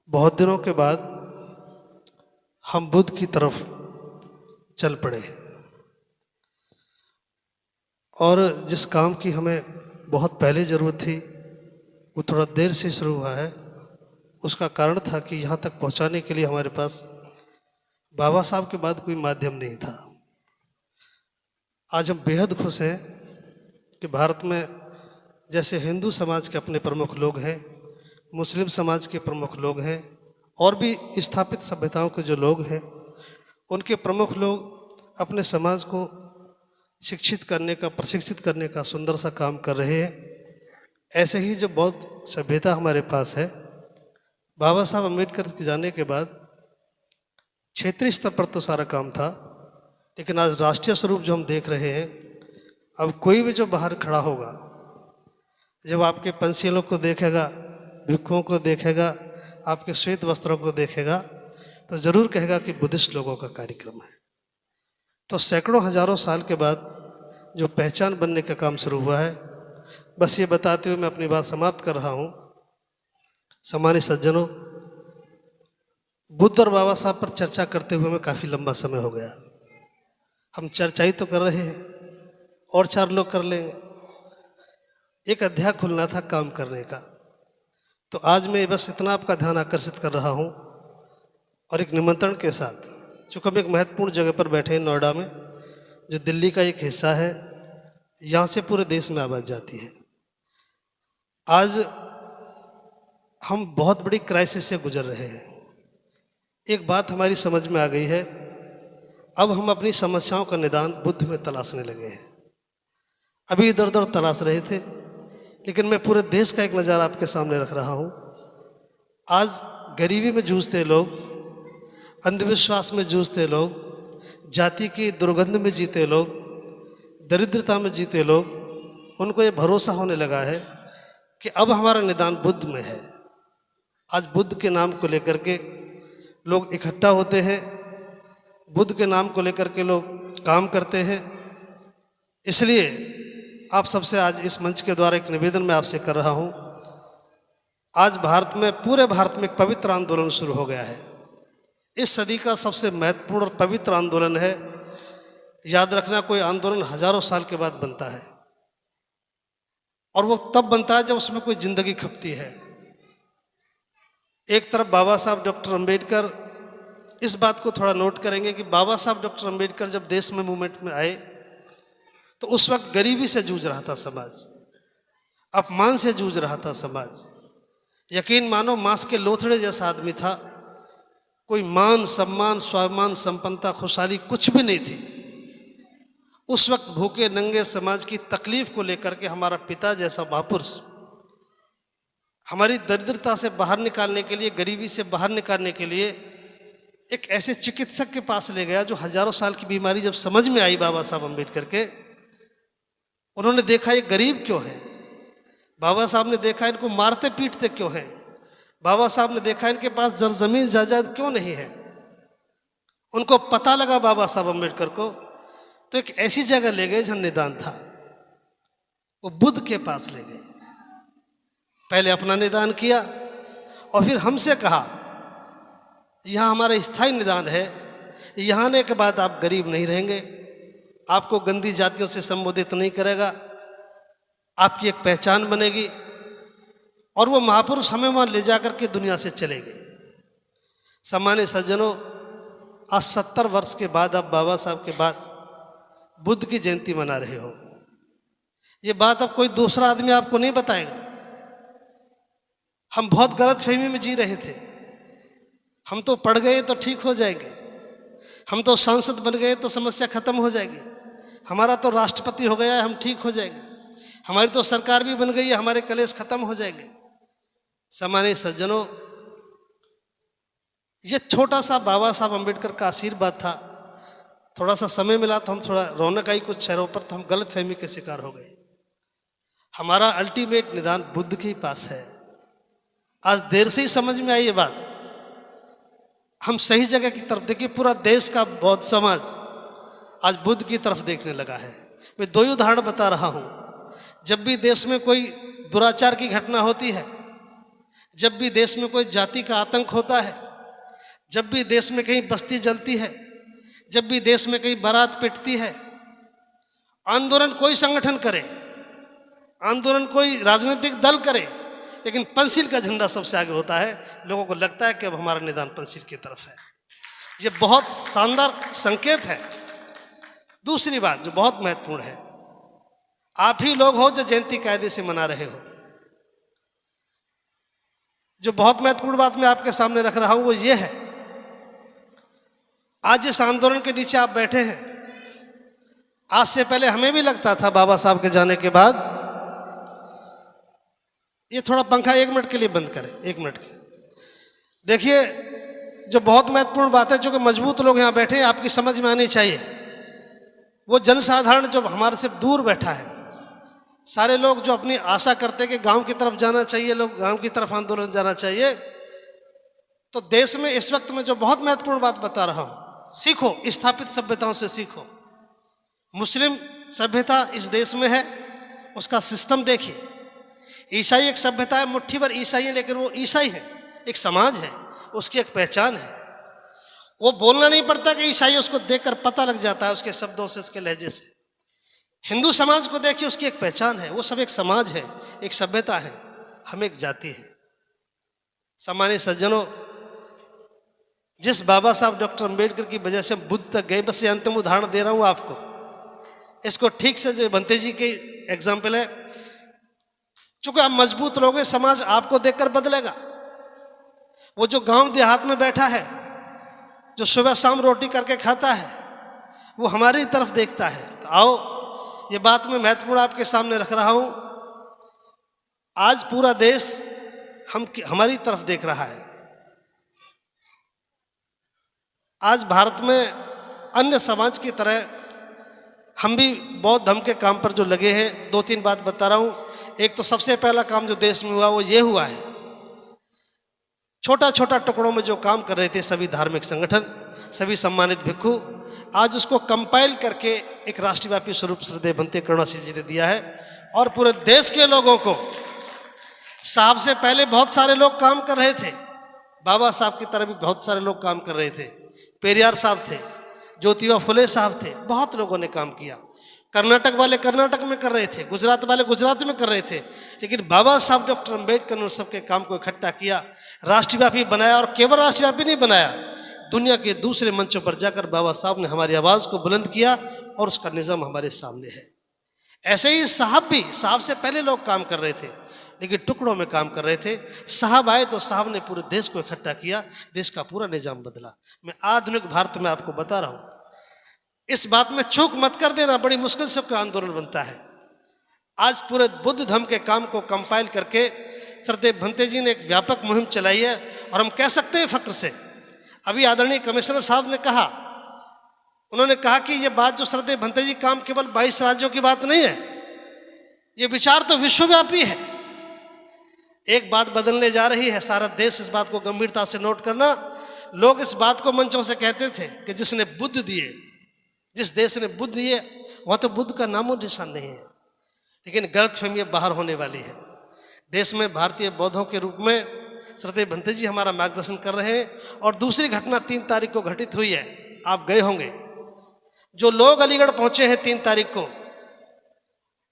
बहुत दिनों के बाद हम बुद्ध की तरफ चल पड़े हैं और जिस काम की हमें बहुत पहले ज़रूरत थी वो थोड़ा देर से शुरू हुआ है। उसका कारण था कि यहाँ तक पहुँचाने के लिए हमारे पास बाबा साहब के बाद कोई माध्यम नहीं था। आज हम बेहद खुश हैं कि भारत में जैसे हिंदू समाज के अपने प्रमुख लोग हैं, मुस्लिम समाज के प्रमुख लोग हैं और भी स्थापित सभ्यताओं के जो लोग हैं उनके प्रमुख लोग अपने समाज को शिक्षित करने का, प्रशिक्षित करने का सुंदर सा काम कर रहे हैं। ऐसे ही जो बौद्ध सभ्यता हमारे पास है, बाबा साहब अम्बेडकर के जाने के बाद क्षेत्रीय स्तर पर तो सारा काम था, लेकिन आज राष्ट्रीय स्वरूप जो हम देख रहे हैं, अब कोई भी जो बाहर खड़ा होगा, जब आपके पंछियों को देखेगा, भिक्षुओं को देखेगा, आपके श्वेत वस्त्रों को देखेगा तो ज़रूर कहेगा कि बुद्धिस्ट लोगों का कार्यक्रम है। तो सैकड़ों हजारों साल के बाद जो पहचान बनने का काम शुरू हुआ है, बस ये बताते हुए मैं अपनी बात समाप्त कर रहा हूँ। सम्मानित सज्जनों, बुद्ध और बाबा साहब पर चर्चा करते हुए हमें काफ़ी लंबा समय हो गया। हम चर्चा ही तो कर रहे हैं और 4 लोग कर लेंगे। एक अध्याय खुलना था काम करने का, तो आज मैं बस इतना आपका ध्यान आकर्षित कर रहा हूँ और एक निमंत्रण के साथ, चूँकि हम एक महत्वपूर्ण जगह पर बैठे हैं नोएडा में, जो दिल्ली का एक हिस्सा है, यहाँ से पूरे देश में आवाज़ जाती है। आज हम बहुत बड़ी क्राइसिस से गुजर रहे हैं। एक बात हमारी समझ में आ गई है, अब हम अपनी समस्याओं का निदान बुद्ध में तलाशने लगे हैं। अभी इधर उधर तलाश रहे थे, लेकिन मैं पूरे देश का एक नज़ारा आपके सामने रख रहा हूँ। आज गरीबी में जूझते लोग, अंधविश्वास में जूझते लोग, जाति की दुर्गंध में जीते लोग, दरिद्रता में जीते लोग, उनको ये भरोसा होने लगा है कि अब हमारा निदान बुद्ध में है। आज बुद्ध के नाम को लेकर के लोग इकट्ठा होते हैं, बुद्ध के नाम को लेकर के लोग काम करते हैं। इसलिए आप सबसे आज इस मंच के द्वारा एक निवेदन मैं आपसे कर रहा हूँ। आज भारत में, पूरे भारत में एक पवित्र आंदोलन शुरू हो गया है। इस सदी का सबसे महत्वपूर्ण और पवित्र आंदोलन है। याद रखना, कोई आंदोलन हजारों साल के बाद बनता है और वो तब बनता है जब उसमें कोई जिंदगी खपती है। एक तरफ बाबा साहब डॉक्टर अम्बेडकर, इस बात को थोड़ा नोट करेंगे कि बाबा साहब डॉक्टर अम्बेडकर जब देश में मूवमेंट में आए तो उस वक्त गरीबी से जूझ रहा था समाज, अपमान से जूझ रहा था समाज। यकीन मानो मांस के लोथड़े जैसा आदमी था। कोई मान, सम्मान, स्वाभिमान, संपन्नता, खुशहाली कुछ भी नहीं थी। उस वक्त भूखे नंगे समाज की तकलीफ को लेकर के हमारा पिता जैसा महापुरुष हमारी दरिद्रता से बाहर निकालने के लिए, गरीबी से बाहर निकालने के लिए एक ऐसे चिकित्सक के पास ले गया जो हजारों साल की बीमारी जब समझ में आई बाबा साहब अम्बेडकर के, उन्होंने देखा ये गरीब क्यों है। बाबा साहब ने देखा इनको मारते पीटते क्यों हैं। बाबा साहब ने देखा इनके पास जमीन जायदाद क्यों नहीं है। उनको पता लगा बाबा साहब अम्बेडकर को, तो एक ऐसी जगह ले गए जहाँ निदान था। वो बुद्ध के पास ले गए। पहले अपना निदान किया और फिर हमसे कहा यहाँ हमारा स्थायी निदान है, यहाँ आने के बाद आप गरीब नहीं रहेंगे, आपको गंदी जातियों से संबोधित नहीं करेगा, आपकी एक पहचान बनेगी। और वो महापुरुष हमें वहाँ ले जाकर के दुनिया से चले गए। सम्मानित सज्जनों, आज 70 वर्ष के बाद आप बाबा साहब के बाद बुद्ध की जयंती मना रहे हो। ये बात अब कोई दूसरा आदमी आपको नहीं बताएगा। हम बहुत गलतफहमी में जी रहे थे। हम तो पढ़ गए तो ठीक हो जाएंगे, हम तो सांसद बन गए तो समस्या खत्म हो जाएगी, हमारा तो राष्ट्रपति हो गया है, हम ठीक हो जाएंगे, हमारी तो सरकार भी बन गई है, हमारे कलेश खत्म हो जाएंगे। सम्मानित सज्जनों, ये छोटा सा बाबा साहब अम्बेडकर का आशीर्वाद था। थोड़ा सा समय मिला तो हम थोड़ा रौनक आई कुछ शहरों पर, तो हम गलतफहमी के शिकार हो गए। हमारा अल्टीमेट निदान बुद्ध के ही पास है। आज देर से ही समझ में आई ये बात। हम सही जगह की तरफ देखिए, पूरा देश का बौद्ध समाज आज बुद्ध की तरफ देखने लगा है। मैं 2 ही उदाहरण बता रहा हूँ। जब भी देश में कोई दुराचार की घटना होती है, जब भी देश में कोई जाति का आतंक होता है, जब भी देश में कहीं बस्ती जलती है, जब भी देश में कहीं बारात पिटती है, आंदोलन कोई संगठन करे, आंदोलन कोई राजनीतिक दल करे, लेकिन पंचशील का झंडा सबसे आगे होता है। लोगों को लगता है कि अब हमारा निदान पंचशील की तरफ है। ये बहुत शानदार संकेत है। दूसरी बात जो बहुत महत्वपूर्ण है, आप ही लोग हो जो जयंती कायदे से मना रहे हो। जो बहुत महत्वपूर्ण बात मैं आपके सामने रख रहा हूं वो ये है, आज इस आंदोलन के नीचे आप बैठे हैं। आज से पहले हमें भी लगता था बाबा साहब के जाने के बाद, ये थोड़ा पंखा 1 मिनट के लिए बंद करें, 1 मिनट के। देखिए, जो बहुत महत्वपूर्ण बात है, जो कि मजबूत लोग यहाँ बैठे हैं, आपकी समझ में आनी चाहिए। वो जनसाधारण जो हमारे से दूर बैठा है, सारे लोग जो अपनी आशा करते हैं कि गांव की तरफ जाना चाहिए, लोग गांव की तरफ आंदोलन जाना चाहिए, तो देश में इस वक्त मैं जो बहुत महत्वपूर्ण बात बता रहा हूं, सीखो, स्थापित सभ्यताओं से सीखो। मुस्लिम सभ्यता इस देश में है, उसका सिस्टम देखिए। ईसाई एक सभ्यता है, मुट्ठी भर ईसाई है, लेकिन वो ईसाई है, एक समाज है, उसकी एक पहचान है। वो बोलना नहीं पड़ता कि ईसाई, उसको देखकर पता लग जाता है उसके शब्दों से, उसके लहजे से। हिंदू समाज को देखिए, उसकी एक पहचान है, वो सब एक समाज है, एक सभ्यता है, हम एक जाति है। सम्मानित सज्जनों, जिस बाबा साहब डॉक्टर अंबेडकर की वजह से हम बुद्ध तक गए, बस ये अंतिम उदाहरण दे रहा हूं आपको, इसको ठीक से, जो भंते जी की एग्जाम्पल है, चूंकि आप मजबूत लोग हैं, समाज आपको देखकर बदलेगा। वो जो गांव देहात में बैठा है, जो सुबह शाम रोटी करके खाता है, वो हमारी तरफ देखता है। तो आओ, ये बात मैं महत्वपूर्ण आपके सामने रख रहा हूं। आज पूरा देश हमारी तरफ देख रहा है। आज भारत में अन्य समाज की तरह हम भी बौद्ध धर्म के काम पर जो लगे हैं, 2-3 बात बता रहा हूं। एक तो सबसे पहला काम जो देश में हुआ वो ये हुआ है, छोटा छोटा टुकड़ों में जो काम कर रहे थे सभी धार्मिक संगठन, सभी सम्मानित भिक्षु, आज उसको कंपाइल करके एक राष्ट्रव्यापी स्वरूप श्रद्धेय भंते करुणाशील जी ने दिया है। और पूरे देश के लोगों को, साहब से पहले बहुत सारे लोग काम कर रहे थे, बाबा साहब की तरह भी बहुत सारे लोग काम कर रहे थे। पेरियार साहब थे, ज्योतिबा फुले साहब थे, बहुत लोगों ने काम किया। कर्नाटक वाले कर्नाटक में कर रहे थे, गुजरात वाले गुजरात में कर रहे थे, लेकिन बाबा साहब डॉक्टर अंबेडकर ने सबके काम को इकट्ठा किया, राष्ट्रव्यापी बनाया। और केवल राष्ट्रव्यापी नहीं बनाया, दुनिया के दूसरे मंचों पर जाकर बाबा साहब ने हमारी आवाज़ को बुलंद किया और उसका निज़ाम हमारे सामने है। ऐसे ही साहब भी, साहब से पहले लोग काम कर रहे थे, लेकिन टुकड़ों में काम कर रहे थे। साहब आए तो साहब ने पूरे देश को इकट्ठा किया, देश का पूरा निज़ाम बदला। मैं आधुनिक भारत में आपको बता रहा हूँ, इस बात में चूक मत कर देना, बड़ी मुश्किल से कोई आंदोलन बनता है। आज पूरे बुद्ध धर्म के काम को कंपाइल करके श्रद्धेय भंते जी ने एक व्यापक मुहिम चलाई है। और हम कह सकते हैं फक्र से, अभी आदरणीय कमिश्नर साहब ने कहा, उन्होंने कहा कि ये बात जो श्रद्धेय भंते जी काम केवल 22 राज्यों की बात नहीं है, ये विचार तो विश्वव्यापी है। एक बात बदलने जा रही है, सारा देश इस बात को गंभीरता से नोट करना। लोग इस बात को मंचों से कहते थे कि जिसने बुद्ध दिए, जिस देश ने बुद्ध दिए, वहाँ तो बुद्ध का नामो निशान नहीं है। लेकिन गलतफहमी बाहर होने वाली है। देश में भारतीय बौद्धों के रूप में श्रद्धेय भंते जी हमारा मार्गदर्शन कर रहे हैं। और दूसरी घटना 3 तारीख को घटित हुई है, आप गए होंगे। जो लोग अलीगढ़ पहुंचे हैं 3 तारीख को,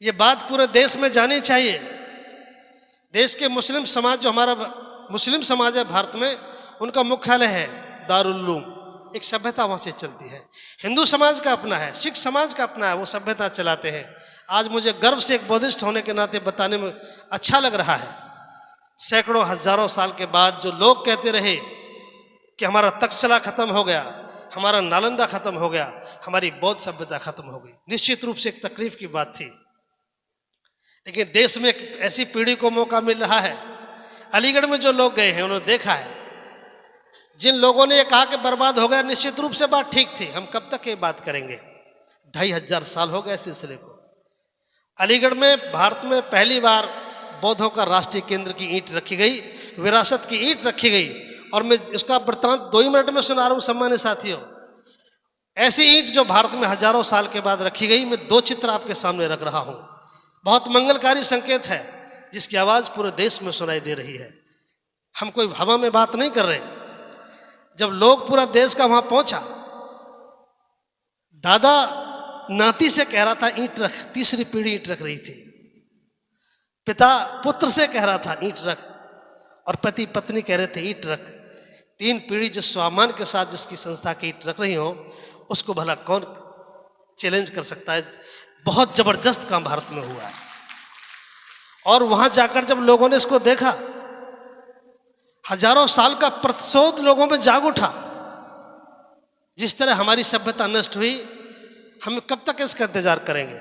ये बात पूरे देश में जानी चाहिए। देश के मुस्लिम समाज, जो हमारा मुस्लिम समाज है भारत में, उनका मुख्यालय है दारुल उलूम, एक सभ्यता वहाँ से चलती है। हिंदू समाज का अपना है, सिख समाज का अपना है, वो सभ्यता चलाते हैं। आज मुझे गर्व से एक बौद्धिस्ट होने के नाते बताने में अच्छा लग रहा है, सैकड़ों हजारों साल के बाद जो लोग कहते रहे कि हमारा तक्षशिला खत्म हो गया, हमारा नालंदा खत्म हो गया, हमारी बौद्ध सभ्यता खत्म हो गई, निश्चित रूप से एक तकलीफ की बात थी। लेकिन देश में एक ऐसी पीढ़ी को मौका मिल रहा है। अलीगढ़ में जो लोग गए हैं उन्होंने देखा है, जिन लोगों ने ये कहा कि बर्बाद हो गया, निश्चित रूप से बात ठीक थी। हम कब तक ये बात करेंगे? 2500 साल हो गए सिलसिले को। अलीगढ़ में भारत में पहली बार बौद्धों का राष्ट्रीय केंद्र की ईंट रखी गई, विरासत की ईंट रखी गई। और मैं इसका वृत्तांत 2 ही मिनट में सुना रहा हूँ सम्मानित साथियों। ऐसी ईंट जो भारत में हजारों साल के बाद रखी गई, मैं 2 चित्र आपके सामने रख रहा हूँ। बहुत मंगलकारी संकेत है, जिसकी आवाज़ पूरे देश में सुनाई दे रही है। हम कोई हवा में बात नहीं कर रहे। जब लोग पूरा देश का वहां पहुंचा, दादा नाती से कह रहा था ईंट रख, तीसरी पीढ़ी ईंट रख रही थी। पिता पुत्र से कह रहा था ईंट रख, और पति पत्नी कह रहे थे ईंट रख। 3 पीढ़ी जिस स्वाभिमान के साथ जिसकी संस्था की ईंट रख रही हो, उसको भला कौन चैलेंज कर सकता है। बहुत जबरदस्त काम भारत में हुआ है। और वहां जाकर जब लोगों ने इसको देखा, हजारों साल का प्रतिशोध लोगों में जाग उठा। जिस तरह हमारी सभ्यता नष्ट हुई, हम कब तक इसका इंतजार करेंगे।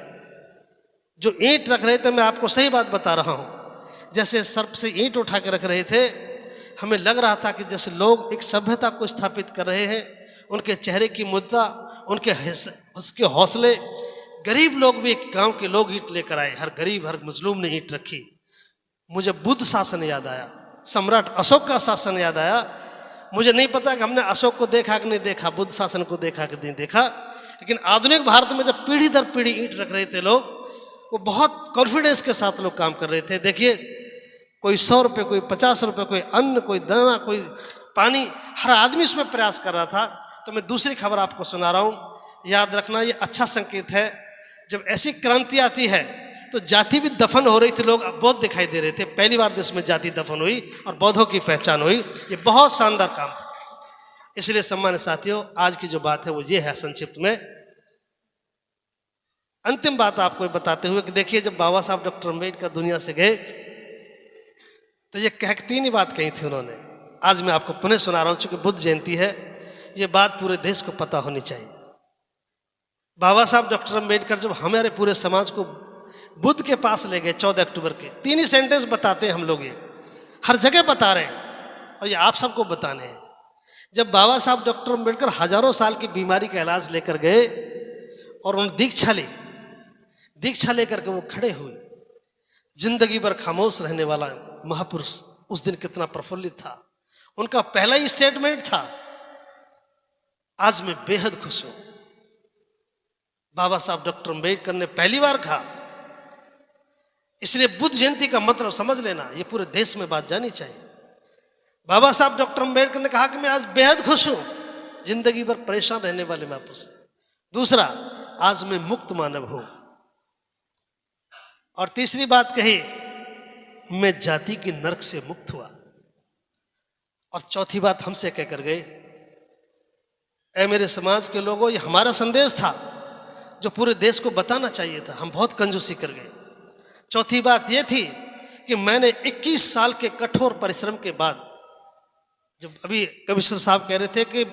जो ईंट रख रहे थे, मैं आपको सही बात बता रहा हूं, जैसे सर्प से ईंट उठा के रख रहे थे, हमें लग रहा था कि जैसे लोग एक सभ्यता को स्थापित कर रहे हैं। उनके चेहरे की मुद्रा, उसके हौसले। गरीब लोग भी, एक गांव के लोग ईंट लेकर आए, हर गरीब हर मजलूम ने ईंट रखी। मुझे बुद्ध शासन याद आया, सम्राट अशोक का शासन याद आया। मुझे नहीं पता कि हमने अशोक को देखा कि नहीं देखा, बुद्ध शासन को देखा कि नहीं देखा, लेकिन आधुनिक भारत में जब पीढ़ी दर पीढ़ी ईंट रख रहे थे लोग, वो बहुत कॉन्फिडेंस के साथ लोग काम कर रहे थे। देखिए, कोई 100 रुपये, कोई 50 रुपये, कोई अन्न, कोई दाना, कोई पानी, हर आदमी इसमें प्रयास कर रहा था। तो मैं दूसरी खबर आपको सुना रहा हूँ, याद रखना, ये अच्छा संकेत है। जब ऐसी क्रांति आती है तो जाति भी दफन हो रही थी, लोग बौद्ध दिखाई दे रहे थे। पहली बार देश में जाति दफन हुई और बौद्धों की पहचान हुई। ये बहुत शानदार काम था। इसलिए सम्मानित साथियों, आज की जो बात है वो ये है संक्षिप्त में। अंतिम बात आपको बताते हुए कि देखिए, जब बाबा साहब डॉक्टर अम्बेडकर दुनिया से गए तो ये 3 ही बात कही थी उन्होंने। आज मैं आपको पुनः सुना रहा हूं, चूंकि बुद्ध जयंती है, ये बात पूरे देश को पता होनी चाहिए। बाबा साहब डॉक्टर अम्बेडकर जब हमारे पूरे समाज को बुद्ध के पास ले गए 14 अक्टूबर के, 3 ही सेंटेंस बताते हैं हम लोग, ये हर जगह बता रहे हैं और ये आप सबको बताने हैं। जब बाबा साहब डॉक्टर अम्बेडकर हजारों साल की बीमारी का इलाज लेकर गए और उन्होंने दीक्षा ली, दीक्षा लेकर के वो खड़े हुए, जिंदगी भर खामोश रहने वाला महापुरुष उस दिन कितना प्रफुल्लित था। उनका पहला ही स्टेटमेंट था, आज मैं बेहद खुश हूं। बाबा साहब डॉक्टर अम्बेडकर ने पहली बार कहा। इसलिए बुद्ध जयंती का मतलब समझ लेना, ये पूरे देश में बात जानी चाहिए। बाबा साहब डॉक्टर अम्बेडकर ने कहा कि मैं आज बेहद खुश हूं, जिंदगी भर परेशान रहने वाले महापुरुष। दूसरा, आज मैं मुक्त मानव हूं। और तीसरी बात कही, मैं जाति की नरक से मुक्त हुआ। और चौथी बात हमसे कहकर गए, ऐ मेरे समाज के लोगों, ये हमारा संदेश था जो पूरे देश को बताना चाहिए था, हम बहुत कंजूसी कर गए। चौथी बात यह थी कि मैंने 21 साल के कठोर परिश्रम के बाद, जब अभी कमिश्नर साहब कह रहे थे कि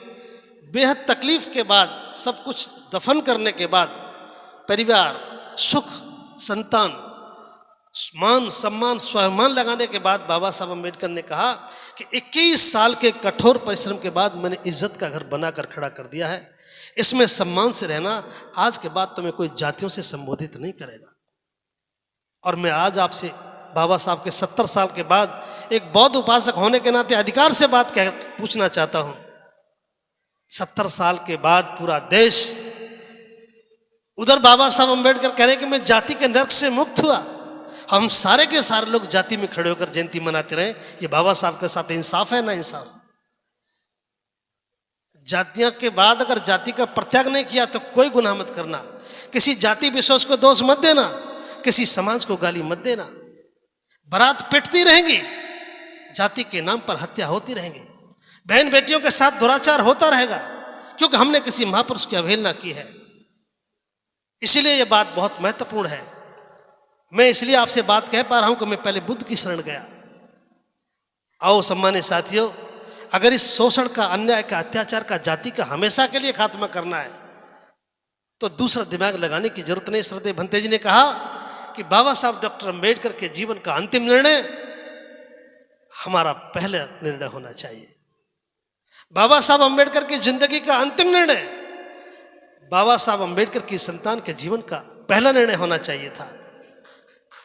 बेहद तकलीफ के बाद, सब कुछ दफन करने के बाद, परिवार, सुख, संतान, मान सम्मान, स्वाभिमान लगाने के बाद, बाबा साहब अम्बेडकर ने कहा कि 21 साल के कठोर परिश्रम के बाद मैंने इज्जत का घर बनाकर खड़ा कर दिया है। इसमें सम्मान से रहना, आज के बाद तुम्हें कोई जातियों से संबोधित नहीं करेगा। और मैं आज आपसे बाबा साहब के 70 साल के बाद एक बौद्ध उपासक होने के नाते अधिकार से बात पूछना चाहता हूं। 70 साल के बाद पूरा देश, उधर बाबा साहब अम्बेडकर कह रहे हैं कि मैं जाति के नरक से मुक्त हुआ, हम सारे के सारे लोग जाति में खड़े होकर जयंती मनाते रहे। ये बाबा साहब के साथ इंसाफ है ना इंसाफ? जातियों के बाद अगर जाति का परित्याग नहीं किया तो कोई गुनाह मत करना, किसी जाति विशेष को दोष मत देना, किसी समाज को गाली मत देना। बारात पिटती रहेंगी, जाति के नाम पर हत्या होती रहेंगी, बहन बेटियों के साथ दुराचार होता रहेगा, क्योंकि हमने किसी महापुरुष की अवहेलना की है। इसीलिए यह बात बहुत महत्वपूर्ण है। मैं इसलिए आपसे बात कह पा रहा हूं कि मैं पहले बुद्ध की शरण गया। आओ सम्मानित साथियों, अगर इस शोषण का, अन्याय का, अत्याचार का, जाति का हमेशा के लिए खात्मा करना है तो दूसरा दिमाग लगाने की जरूरत नहीं। श्रद्धेय भंते जी ने कहा कि बाबा साहब डॉक्टर अम्बेडकर के जीवन का अंतिम निर्णय हमारा पहला निर्णय होना चाहिए। बाबा साहब अम्बेडकर की जिंदगी का अंतिम निर्णय बाबा साहब अम्बेडकर की संतान के जीवन का पहला निर्णय होना चाहिए था।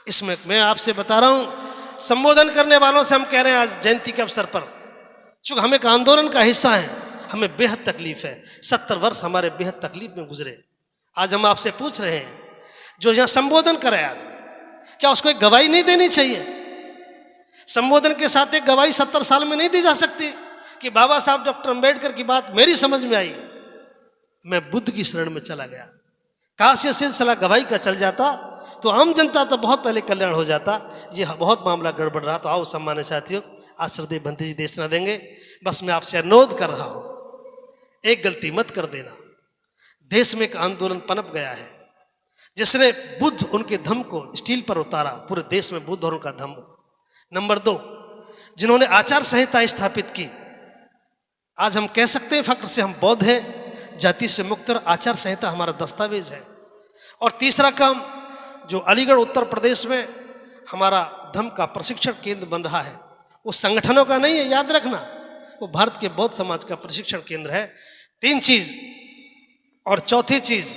इसमें मैं आपसे बता रहा हूं, संबोधन करने वालों से हम कह रहे हैं आज जयंती के अवसर पर, चूंकि हम एक आंदोलन का हिस्सा हैं, हमें बेहद तकलीफ है। 70 वर्ष हमारे बेहद तकलीफ में गुजरे। आज हम आपसे पूछ रहे हैं, जो यहां संबोधन करे आदमी, क्या उसको एक गवाही नहीं देनी चाहिए? संबोधन के साथ एक गवाही 70 साल में नहीं दी जा सकती कि बाबा साहब डॉक्टर अंबेडकर की बात मेरी समझ में आई, मैं बुद्ध की शरण में चला गया। काश ये सिलसिला गवाही का चल जाता तो आम जनता तो बहुत पहले कल्याण हो जाता। ये बहुत मामला गड़बड़ रहा। तो आओ सम्मानित साथियों, आज श्रद्धेय भंते जी देश ना देंगे। बस मैं आपसे अनुरोध कर रहा हूं, एक गलती मत कर देना। देश में एक आंदोलन पनप गया है जिसने बुद्ध उनके धम्म को स्टील पर उतारा, पूरे देश में बुद्ध और उनका धम्म। नंबर 2, जिन्होंने आचार संहिता स्थापित की। आज हम कह सकते हैं फक्र से हम बौद्ध हैं, जाति से मुक्त, और आचार संहिता हमारा दस्तावेज है। और तीसरा काम, जो अलीगढ़ उत्तर प्रदेश में हमारा धम्म का प्रशिक्षण केंद्र बन रहा है, वो संगठनों का नहीं है, याद रखना, वो भारत के बौद्ध समाज का प्रशिक्षण केंद्र है। 3 चीज। और चौथी चीज,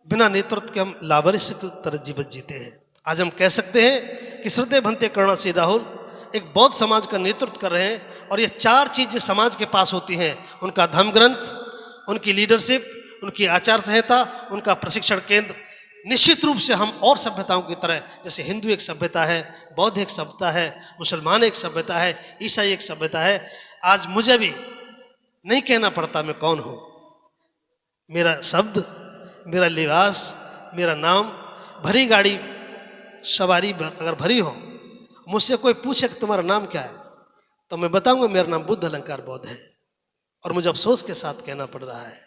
बिना नेतृत्व के हम लावारिस की तरह जीवन जीते हैं। आज हम कह सकते हैं कि श्रद्धेय भंते करुणा सिंह राहुल एक बौद्ध समाज का नेतृत्व कर रहे हैं। और ये 4 चीज जिस समाज के पास होती हैं, उनका धम्म ग्रंथ, उनकी लीडरशिप, उनकी आचार संहिता, उनका प्रशिक्षण केंद्र, निश्चित रूप से हम और सभ्यताओं की तरह, जैसे हिंदू एक सभ्यता है, बौद्ध एक सभ्यता है, मुसलमान एक सभ्यता है, ईसाई एक सभ्यता है। आज मुझे भी नहीं कहना पड़ता मैं कौन हूँ। मेरा शब्द, मेरा लिबास, मेरा नाम, भरी गाड़ी सवारी अगर भरी हो, मुझसे कोई पूछे कि तुम्हारा नाम क्या है, तो मैं बताऊंगा मेरा नाम बुद्ध अलंकार बौद्ध है। और मुझे अफसोस के साथ कहना पड़ रहा है,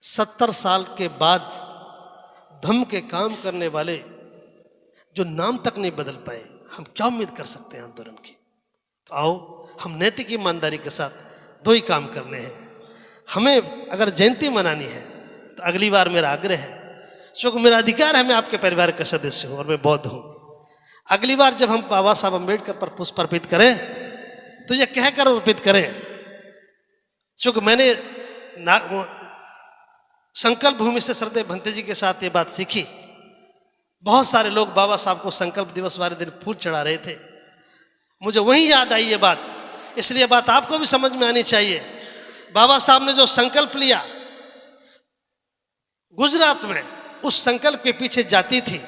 70 साल के बाद धम्म के काम करने वाले जो नाम तक नहीं बदल पाए, हम क्या उम्मीद कर सकते हैं आंदोलन की। तो आओ हम नैतिक ईमानदारी के साथ 2 ही काम करने हैं। हमें अगर जयंती मनानी है तो अगली बार मेरा आग्रह है, क्योंकि मेरा अधिकार है, मैं आपके परिवार का सदस्य हूँ और मैं बौद्ध हूँ। अगली बार जब हम बाबा साहब अम्बेडकर पर पुष्प अर्पित करें तो यह कहकर अर्पित करें, क्योंकि मैंने संकल्प भूमि से श्रद्धेय भंते जी के साथ ये बात सीखी। बहुत सारे लोग बाबा साहब को संकल्प दिवस वाले दिन फूल चढ़ा रहे थे, मुझे वहीं याद आई ये बात, इसलिए बात आपको भी समझ में आनी चाहिए। बाबा साहब ने जो संकल्प लिया गुजरात में, उस संकल्प के पीछे जाति थी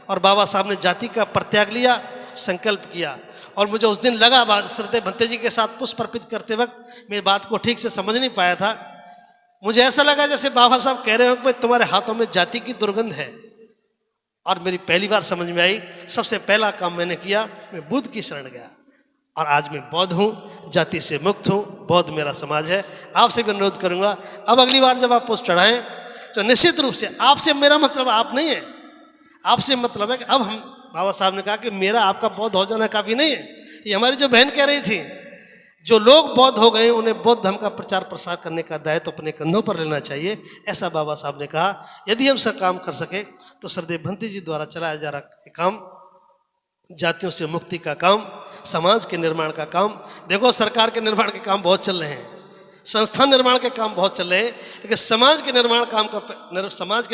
और बाबा साहब ने जाति का परित्याग लिया, संकल्प किया। और मुझे उस दिन लगा, श्रद्धेय भंते जी के साथ पुष्प अर्पित करते वक्त मैं बात को ठीक से समझ नहीं पाया था। मुझे ऐसा लगा जैसे बाबा साहब कह रहे हो कि तुम्हारे हाथों में जाति की दुर्गंध है। और मेरी पहली बार समझ में आई, सबसे पहला काम मैंने किया, मैं बुद्ध की शरण गया। और आज मैं बौद्ध हूँ, जाति से मुक्त हूँ, बौद्ध मेरा समाज है। आपसे भी अनुरोध करूँगा, अब अगली बार जब आप पुष्प चढ़ाएं तो निश्चित रूप से, आपसे मेरा मतलब आप नहीं है, आपसे मतलब है कि अब हम, बाबा साहब ने कहा कि मेरा आपका बौद्ध हो जाना काफ़ी नहीं है। ये हमारी जो बहन कह रही थी, जो लोग बौद्ध हो गए उन्हें बौद्ध धर्म का प्रचार प्रसार करने का दायित्व अपने कंधों पर लेना चाहिए, ऐसा बाबा साहब ने कहा। यदि हम सब काम कर सके तो श्रद्धेय भंते जी द्वारा चलाया जा रहा काम, जातियों से मुक्ति का काम, समाज के निर्माण का काम, देखो सरकार के निर्माण के काम बहुत चल रहे हैं, संस्थान निर्माण के काम बहुत चल रहे हैं, लेकिन समाज के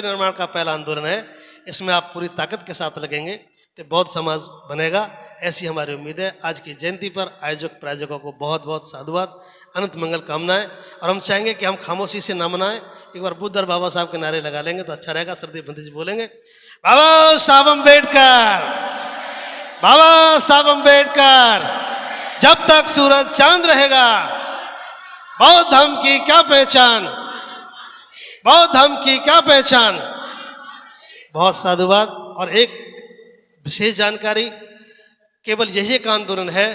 निर्माण का पहला आंदोलन है। इसमें आप पूरी ताकत के साथ लगेंगे तो बौद्ध समाज बनेगा, ऐसी हमारी उम्मीद है। आज की जयंती पर आयोजक प्रायोजकों को बहुत बहुत साधुवाद, अनंत मंगल कामनाएं। और हम चाहेंगे कि हम खामोशी से ना मनाएं, एक बार बुद्ध और बाबा साहब के नारे लगा लेंगे तो अच्छा रहेगा। श्रद्धेय भंते जी बोलेंगे, बाबा साहब अम्बेडकर, बाबा साहब अम्बेडकर, जब तक सूरज चांद रहेगा बौद्ध धर्म की क्या पहचान, बौद्ध धर्म की क्या पहचान। बहुत साधुवाद। और एक विशेष जानकारी, केवल यही एक आंदोलन है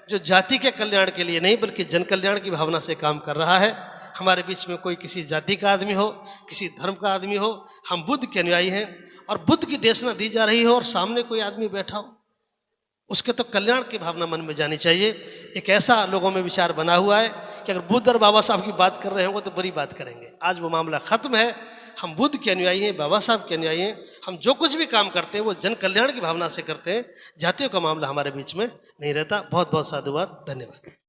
जो जाति के कल्याण के लिए नहीं बल्कि जन कल्याण की भावना से काम कर रहा है। हमारे बीच में कोई किसी जाति का आदमी हो, किसी धर्म का आदमी हो, हम बुद्ध के अनुयायी हैं और बुद्ध की देशना दी जा रही हो और सामने कोई आदमी बैठा हो, उसके तो कल्याण की भावना मन में जानी चाहिए। एक ऐसा लोगों में विचार बना हुआ है कि अगर बुद्ध और बाबा साहब की बात कर रहे होंगे तो बड़ी बात करेंगे। आज वो मामला खत्म है, हम बुद्ध के अनुयायी हैं, बाबा साहब के अनुयायी हैं। हम जो कुछ भी काम करते हैं वो जन कल्याण की भावना से करते हैं, जातियों का मामला हमारे बीच में नहीं रहता। बहुत बहुत साधुवाद, धन्यवाद।